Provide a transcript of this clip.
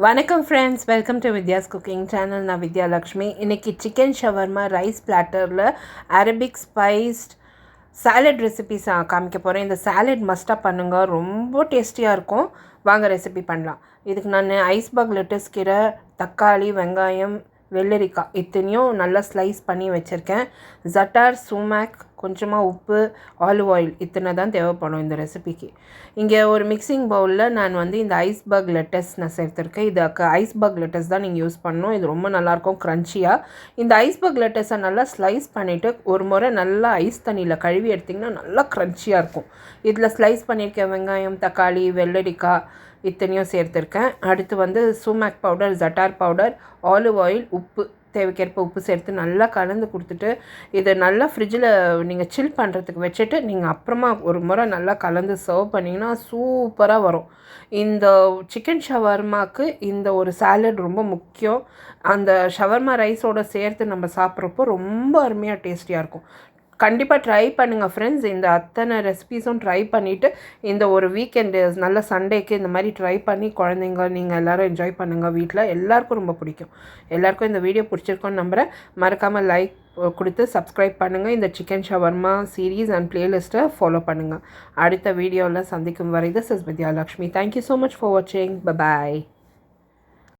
வணக்கம் friends, welcome to Vidya's cooking channel. நான் வித்யாலக்ஷ்மி. இன்றைக்கி சிக்கன் ஷவர்மா ரைஸ் பிளாட்டரில் அரபிக் ஸ்பைஸ்ட் சாலட் ரெசிபிஸ் காமிக்க போகிறேன். இந்த சாலட் மஸ்ட்டாக பண்ணுங்கள், ரொம்ப டேஸ்டியாக இருக்கும். வாங்க ரெசிபி பண்ணலாம். இதுக்கு நான் ஐஸ்பர்க் லெட்டஸ் கீரை, தக்காளி, வெங்காயம், வெள்ளரிக்காய் இத்தனையும் நல்லா ஸ்லைஸ் பண்ணி வச்சுருக்கேன். ஜட்டார், சுமாக், கொஞ்சமாக உப்பு, ஆலிவ் ஆயில் இத்தனை தான் தேவைப்படும் இந்த ரெசிபிக்கு. இங்கே ஒரு மிக்சிங் பவுலில் நான் இந்த ஐஸ்பர்க் லெட்டஸ் நான் சேர்த்துருக்கேன். இதுக்கு ஐஸ்பர்க் லெட்டஸ் தான் நீங்கள் யூஸ் பண்ணணும். இது ரொம்ப நல்லாயிருக்கும் க்ரன்ச்சியாக. இந்த ஐஸ்பர்க் லெட்டஸை நல்லா ஸ்லைஸ் பண்ணிவிட்டு ஒரு முறை நல்லா ஐஸ் தண்ணியில் கழுவி எடுத்திங்கன்னா நல்லா க்ரன்ச்சியாக இருக்கும். இதில் ஸ்லைஸ் பண்ணியிருக்கேன் வெங்காயம், தக்காளி, வெள்ளரிக்காய் இத்தனையும் சேர்த்துருக்கேன். அடுத்து sumac powder, ஜட்டார் powder, olive oil, உப்பு, தேவைக்கேற்ப உப்பு சேர்த்து நல்லா கலந்து கொடுத்துட்டு இதை நல்லா ஃப்ரிட்ஜில் நீங்கள் சில் பண்ணுறதுக்கு வச்சுட்டு நீங்கள் அப்புறமா ஒரு முறை நல்லா கலந்து சர்வ் பண்ணிங்கன்னா சூப்பராக வரும். இந்த சிக்கன் ஷவர்மாவுக்கு இந்த ஒரு சாலட் ரொம்ப முக்கியம். அந்த ஷவர்மா ரைஸோடு சேர்த்து நம்ம சாப்பிட்றப்போ ரொம்ப அருமையாக டேஸ்டியாக இருக்கும். கண்டிப்பாக ட்ரை பண்ணுங்கள் ஃப்ரெண்ட்ஸ். இந்த அத்தனை ரெசிபீஸும் ட்ரை பண்ணிவிட்டு இந்த ஒரு வீக்கெண்டு நல்ல சண்டேக்கு இந்த மாதிரி ட்ரை பண்ணி குழந்தைங்க நீங்கள் எல்லோரும் என்ஜாய் பண்ணுங்கள். வீட்டில் எல்லாேருக்கும் ரொம்ப பிடிக்கும். எல்லாேருக்கும் இந்த வீடியோ பிடிச்சிருக்கோன்னு நம்புகிறேன். மறக்காமல் லைக் கொடுத்து சப்ஸ்கிரைப் பண்ணுங்கள். இந்த சிக்கன் ஷவர்மா சீரீஸ் அண்ட் பிளேலிஸ்ட்டை ஃபாலோ பண்ணுங்கள். அடுத்த வீடியோவில் சந்திக்கும் வரை this is Vidyalakshmi. Thank you so much for வாட்சிங். பை.